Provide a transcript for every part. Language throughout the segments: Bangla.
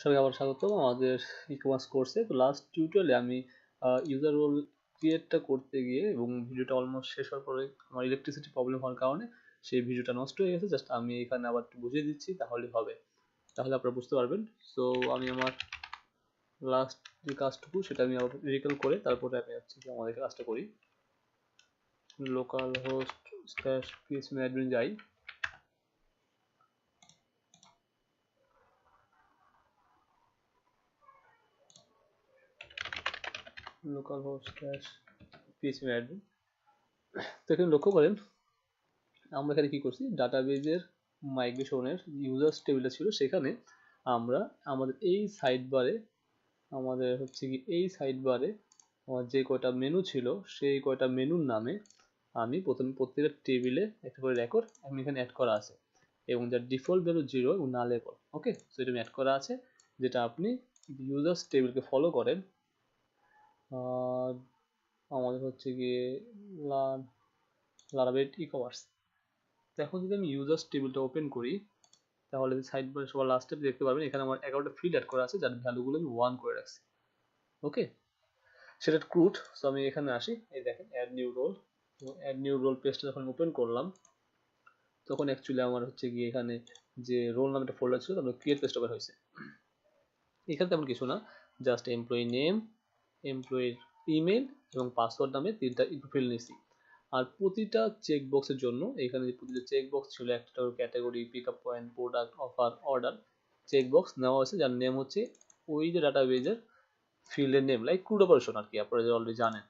সবাই আবার স্বাগতম আমাদের ই-কমার্স কোর্সে। তো লাস্ট টিউটোরিয়ালে আমি ইউজার রোল ক্রিয়েটটা করতে গিয়ে এবং ভিডিওটা অলমোস্ট শেষ হওয়ার পরে আমার ইলেকট্রিসিটি প্রবলেম হওয়ার কারণে সেই ভিডিওটা নষ্ট হয়ে গেছে। জাস্ট আমি এখানে আবার একটু বুঝিয়ে দিচ্ছি, তাহলে হবে, তাহলে আপনারা বুঝতে পারবেন। সো আমি আমার লাস্ট যে কাজটুকু সেটা আমি আবার রিকল করে তারপরে আমি হচ্ছে কি আমাদের কাজটা করি। Local host slash PSM admin যাই। Local host slash PSM admin. তো এখানে লক্ষ্য করেন আমরা এখানে কি করছি, ডাটাবেজের মাইগ্রেশনের ইউজার্স টেবিলটা ছিল, সেখানে আমরা আমাদের এই সাইড বারে আমাদের হচ্ছে কি এই সাইড বারে আমার যে কয়টা মেনু ছিল সেই কয়টা মেনুর নামে আমি প্রথমে প্রত্যেকটা টেবিলে একটা করে রেকর্ড আমি এখানে অ্যাড করা আছে এবং যার ডিফল্ট ভ্যালু 0 এবং না লেবল। ওকে, সো এটা অ্যাড করা আছে, যেটা আপনি ইউজার্স টেবিলকে ফলো করেন। আমাদের হচ্ছে গিয়ে লারাভেল ই-কমার্স। তো এখন যদি আমি ইউজার্স টেবিলটা ওপেন করি, তাহলে সাইড বারে সবার লাস্টে দেখতে পারবেন এখানে আমার 11টা ফিল্ড অ্যাড করা আছে, যার ভ্যালুগুলো আমি 1 করে রাখছি। ওকে, সেটা ক্রুড। সো আমি এখানে আসি, এই দেখেন অ্যাড নিউ রোল। তো অ্যাড নিউ রোল পেজটা যখন ওপেন করলাম, তখন অ্যাকচুয়ালি আমার হচ্ছে গিয়ে এখানে যে রোল নামে একটা ফোল্ডার ছিল তারপরে ক্রিয়েট পেজটা ওপেন হয়েছে। এখানে তেমন কিছু না, জাস্ট এমপ্লয়ি নেম, এমপ্লয়ির ইমেল এবং পাসওয়ার্ড নামে 3টা ফিল্ড নিয়েছি। আর প্রতিটা চেক বক্সের জন্য এখানে যে প্রতিটা চেক বক্স ছিল, একটা category, pick up point, product, offer, order check box নেওয়া হয়েছে, যার নেম হচ্ছে ওই যে ডাটাবেজের ফিল্ডের নেম, লাইক ক্রুড অপারেশন আর কি, আপনারা অলরেডি জানেন,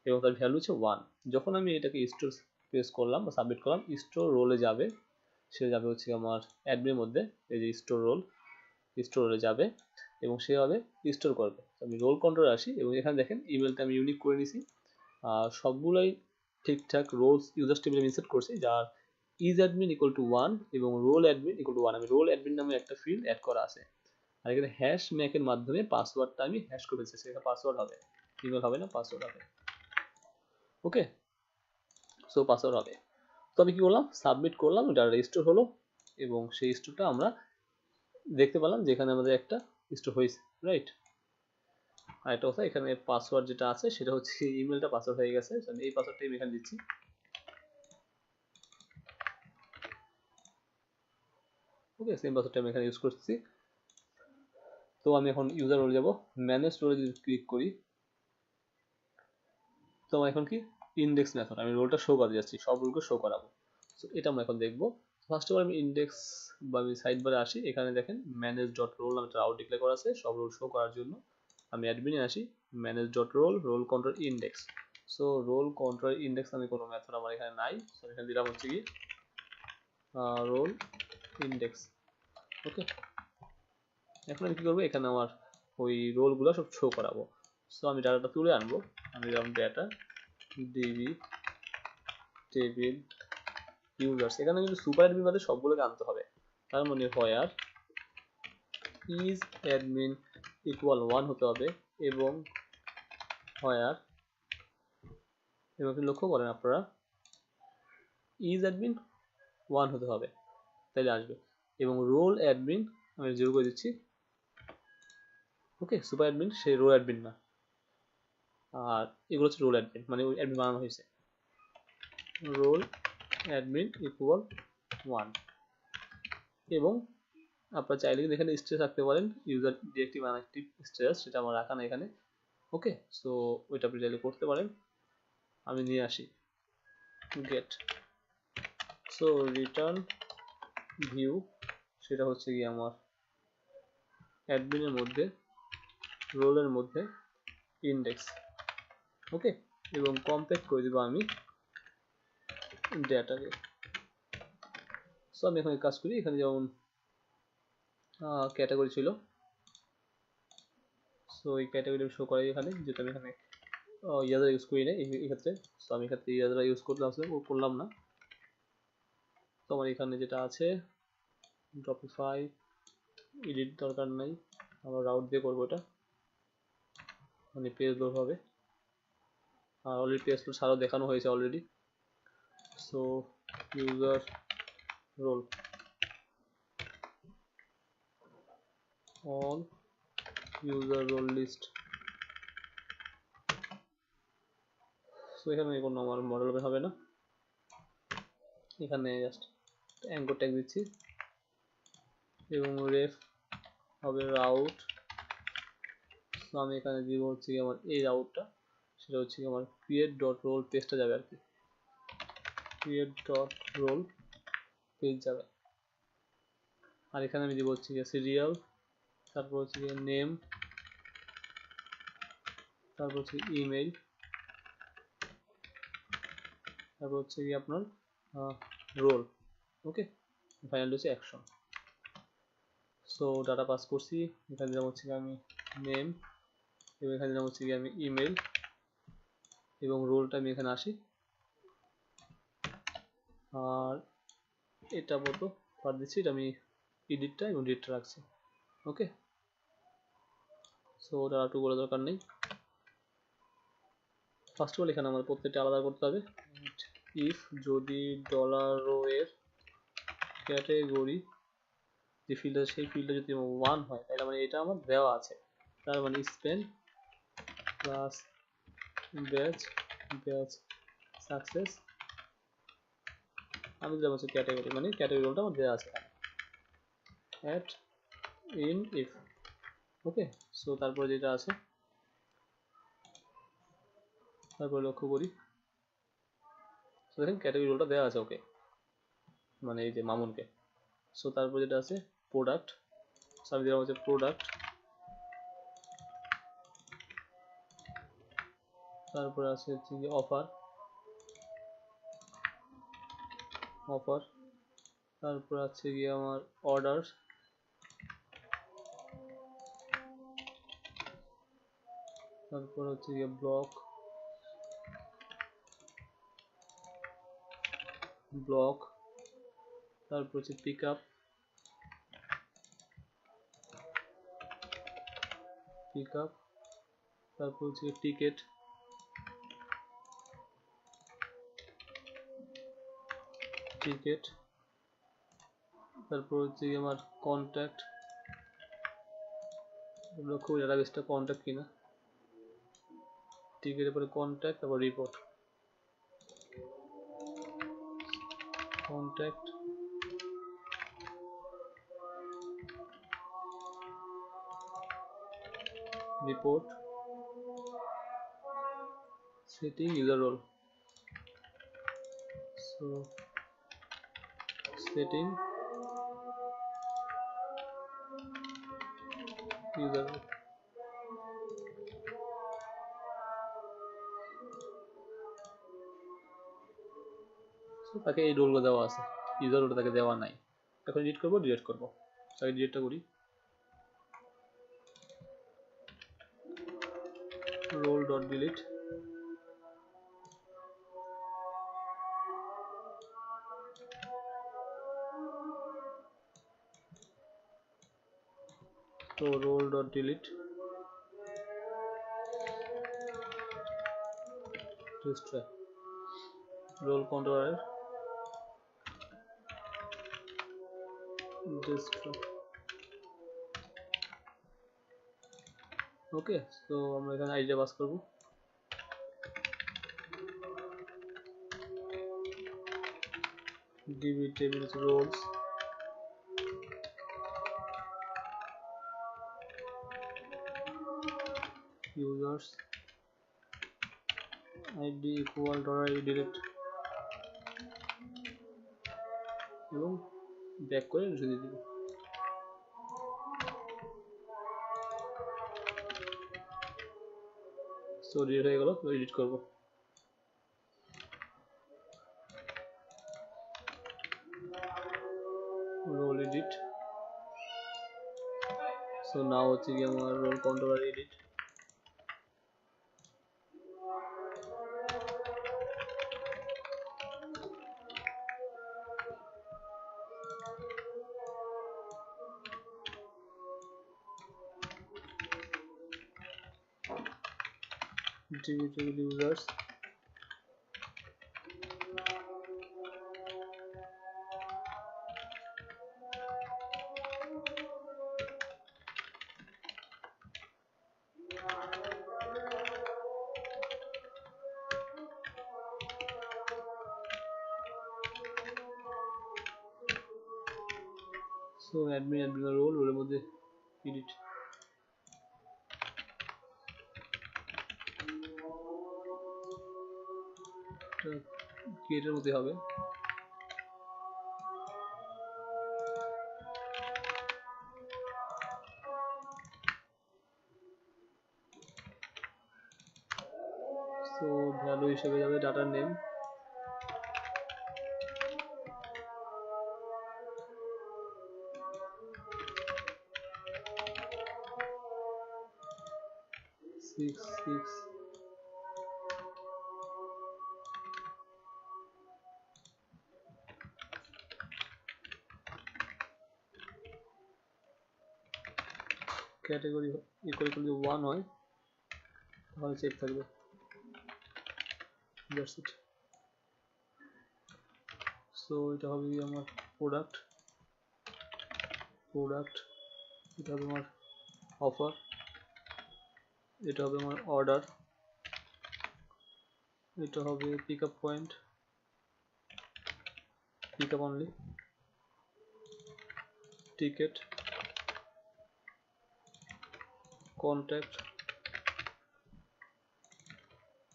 এবং তার ভ্যালু হচ্ছে 1। যখন আমি এটাকে স্টোর প্রেস করলাম বা সাবমিট করলাম, স্টোর রোলে যাবে, সে যাবে হচ্ছে আমার অ্যাডমিনের মধ্যে, এই যে স্টোর রোলে যাবে এবং সেভাবে স্টোর করবে। আমি রোল কন্ট্রোলে আসি এবং এখানে দেখেন ইমেলটা আমি ইউনিক করে নিছি, আর সবগুলাই ঠিকঠাক রোলস ইউজার টেবিলে আমি সেট করছি, যার ইজ অ্যাডমিন ইকুয়াল টু 1 এবং রোল অ্যাডমিন ইকুয়াল টু 1। আমি রোল অ্যাডমিন নামে একটা ফিল্ড অ্যাড করা আছে, আর এখানে হ্যাশ ম্যাকের মাধ্যমে পাসওয়ার্ডটা আমি হ্যাশ করে ফেলছি, সেটা পাসওয়ার্ড হবে, ইমেল হবে না, পাসওয়ার্ড হবে। ওকে, সো পাসওয়ার্ড হবে। তো আমি কি করলাম, সাবমিট করলাম, এটা রেজিস্টোর হলো এবং সেই স্টোরটা আমরা দেখতে পেলাম যেখানে আমাদের একটা স্টোর হয়েছে, রাইট। আর একটা কথা, এখানে পাসওয়ার্ড যেটা আছে সেটা হচ্ছে ইমেলটা পাসওয়ার্ড হয়ে গেছে, আমি এই পাসওয়ার্ডটাই আমি এখানে দিচ্ছি। ওকে, সেম পাসওয়ার্ডটা আমি এখানে ইউজ করছি। তো আমি এখন ইউজার রোলে যাব, ম্যানেজ রোলে যদি ক্লিক করি, তো আমার এখন কি ইন্ডেক্স মেথড, আমি রোলটা শো করতে যাচ্ছি, সব রোলকে শো করাবো। তো এটা আমরা এখন দেখবো। ফার্স্ট অফ অল আমি ইন্ডেক্স বা আমি সাইড বারে আসি, এখানে দেখেন ম্যানেজ ডট রোল নামে একটা রাউট ডিক্লেয়ার করা আছে সব রোল শো করার জন্য। আমি অ্যাডমিনে আসি, manage dot role, role control index. So role control index আমি কোনো মেথড আমার এখানে নাই, সো এখানে দিলাম হচ্ছে কি রোল ইন্ডেক্স। ওকে, এখন আমি কি করবো, এখানে আমার ওই রোলগুলো সব শো করাবো। সো আমি ডাটাটা তুলে আনবো, আমি দিলাম ডাটা ডিবি টেবিল ইউজার্স। এখানে কিন্তু সুপার অ্যাডমিন বাদে সবগুলোকে আনতে হবে, তার মানে হোয়ার ইজ অ্যাডমিন ইকুয়াল 1 হতে হবে এবং হোয়ার, এবং লক্ষ্য করেন আপনারা ইজ অ্যাডমিন 1 হতে হবে, তাইলে আসবে, এবং রোল অ্যাডমিন আমি 0 করে দিচ্ছি। ওকে, সুপার অ্যাডমিন সে রোল অ্যাডমিন না, আর এগুলো হচ্ছে রোল অ্যাডমিন, মানে ওই অ্যাডমিন বানানো হয়েছে, রোল অ্যাডমিন ইকুয়াল 1। এবং আপনারা চাইলে কিন্তু এখানে স্ট্রেস রাখতে পারেন, ইউজার ডিরেক্টিভ আনঅ্যাক্টিভ স্ট্রেস, সেটা আমার রাখা না এখানে। ওকে, সো ওইটা আপনি চাইলে করতে পারেন। আমি নিয়ে আসি গেট, সো রিটার্ন ভিউ, সেটা হচ্ছে কি আমার অ্যাডমিনের মধ্যে রোলের মধ্যে ইন্ডেক্স। ওকে, এবং কম্প্যাক্ট করে দেবো আমি ডেটাকে। সো আমি এখানে কাজ করি, এখানে যেমন ক্যাটাগরি ছিল, সো এই ক্যাটাগরি শো করাই এখানে, যেটা আমি এখানে ইয়াজার ইউজ করি না এই ক্ষেত্রে। সো আমি এক্ষেত্রে ইয়াজার ইউজ করলাম না। তো আমার এখানে যেটা আছে ড্রপিফাই, এডিট দরকার নাই, আমরা রাউট দিয়ে করবো এটা, মানে পেজ লোড হবে, আর অলরেডি পেজ লোড ছাড়াও দেখানো হয়েছে already. So user role, all user role list। So এখানে কোনো আমার মডেল হবে না, এখানে জাস্ট অ্যাঙ্কর ট্যাগ দিচ্ছি এবং রেফ হবে রাউট। তো আমি এখানে দিব হচ্ছে কি আমার এই রাউটটা, সেটা হচ্ছে কি আমার ক্রিয়েট ডট রোল পেজটা যাবে আর কি, ক্রিয়েট ডট রোল পেজ যাবে। আর এখানে আমি দিব হচ্ছে গিয়ে সিরিয়াল, তারপর হচ্ছে গিয়ে নেম, তারপর হচ্ছে ইমেল, তারপর হচ্ছে গিয়ে আপনার রোল। ওকে, ফাইনাল হচ্ছে অ্যাকশন। সো ডাটা পাস করছি, এখানে দিলাম হচ্ছে গিয়ে আমি নেম এবং এখানে দিলাম হচ্ছে গিয়ে আমি ইমেল এবং রোলটা আমি এখানে আসি। আর এটা মতো পার দিচ্ছি, এটা আমি এডিটটা এবং ডিলিটটা রাখছি। ওকে, সো ওটা একটু বলে দরকার নেই। ফার্স্ট অফ অল এখানে আমার প্রত্যেকটা আলাদা করতে হবে। ইফ যদি $রো এর ক্যাটাগরি যে ফিল্ড আছে সেই ফিল্ডে যদি 1 হয় তাহলে মানে এটা আমার দেওয়া আছে, তার মানে Spain plus batch batch success. আমি দিলাম হচ্ছে ক্যাটাগরি, মানে ক্যাটাগরি রোলটা আমার দেওয়া আছে at in if. Okay, so তারপরে যেটা আছে তারপরে লক্ষ্য করি, সো দেখেন ক্যাটাগরি রোলটা দেওয়া আছে ওকে, মানে এই যে মামুনকে। সো তারপর যেটা আছে প্রোডাক্ট, সো আমি দিলাম হচ্ছে প্রোডাক্ট, তারপরে আছে হচ্ছে কি অফার অফার, তারপর আছে গিয়ে আমার অর্ডার, তারপর হচ্ছে গিয়ে ব্লক ব্লক, তারপর হচ্ছে পিক আপ তারপর হচ্ছে টিকেট তারপর হচ্ছে আমার কন্ট্যাক্ট, লক্ষ্য করি ডাটাবেসটা কন্ট্যাক্ট কিনা, টিকেটের পরে কন্ট্যাক্ট, তারপর report, contact report setting user role. So setting user role, তাকে এই রোলগুলো দেওয়া আছে, ইউজার রোলটা তাকে দেওয়া নাই। এখন ডিলিট করবো, তাকে ডিলিটটা করি, রোল ডট ডিলিট, তো role dot delete destroy role কন্ট্রোলারের ডিস্ট্রয়। ওকে, তো আমরা এখানে আইডিয়া পাস করবো, DB table roles, users id equal $id delete এবং ব্যাক করে লিখে দিয়ে দিব। সো ডিলিট হয়ে গেল, এডিট করব। রোল এডিট, সো নাও হচ্ছে কি আমার role controller edit, digital users, so admin role, রোলের মধ্যে এডিট, ক্রিয়েটের মধ্যে হবে। সো ভ্যালু হিসেবে যাবে ডাটার নেম, ক্যাটাগরি ইকুয়াল টু 1 হয় তাহলে চেক থাকবে। That's it. সো এটা হবে আমার প্রোডাক্ট, এটা হবে আমার অফার, এটা হবে আমার অর্ডার, এটা হবে pick up point, pick up only, ticket, contact,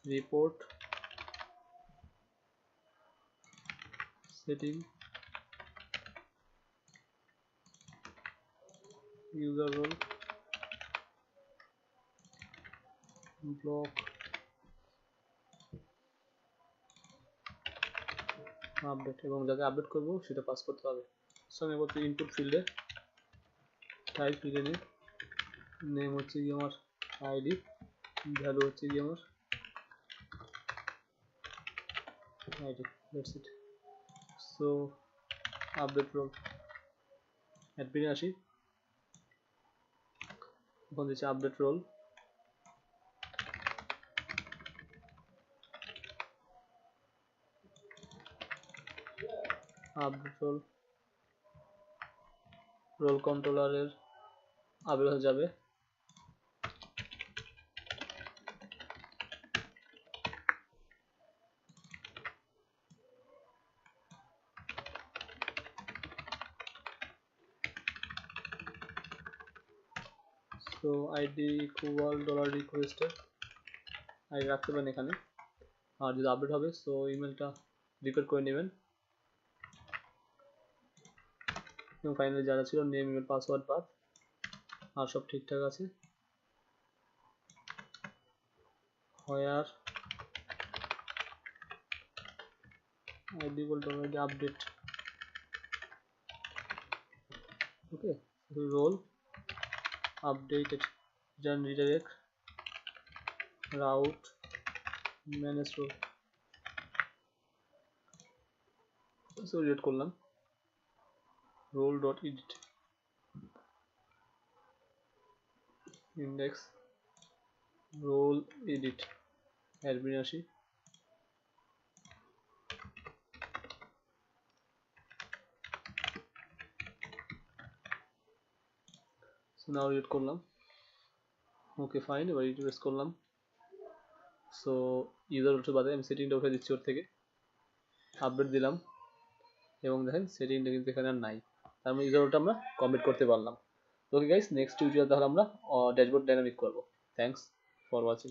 report, setting, user role, block, update, এবং যাকে আপডেট করবো সেটা পাস করতে হবে। সো আমি বলতে ইনপুট ফিল্ডে টাইপ লিখে নিই, নেম হচ্ছে কি আমার আইডি, ভ্যালু হচ্ছে কি আমার ID, that's it. So update role, অ্যাডমিনে আসি, এখন দিচ্ছি update role, update role, role কন্ট্রোলারের আপডেট হয়ে যাবে। So ID equal dollar requested, ID রাখতে পারেন এখানে, আর যদি আপডেট হবে সো ইমেলটা রিকোয়েস্ট করে নেবেন। এবং ফাইনালি যারা ছিল নেম, ইমেল, পাসওয়ার্ড, পাথ আর সব ঠিকঠাক আছে। Where ID equal to update, okay, role updated, return redirect, route, manage role. So read করলাম role dot edit, index role edit, admin আসি, নাও রিড করলাম, ওকে ফাইন। এবার রিফ্রেশ করলাম। সো ইউজার উঠে বাদে আমি সেটিংটা উঠে দিচ্ছি ওর থেকে, আপডেট দিলাম এবং দেখেন সেটিংটা কিন্তু এখানে আর নাই, তার মানে ইউজার রোলটা আমরা কমপ্লিট করতে পারলাম। ওকে গাইস, নেক্সট টিউটোরিয়াল তাহলে আমরা ড্যাশবোর্ড ডাইনামিক করব। Thanks for watching.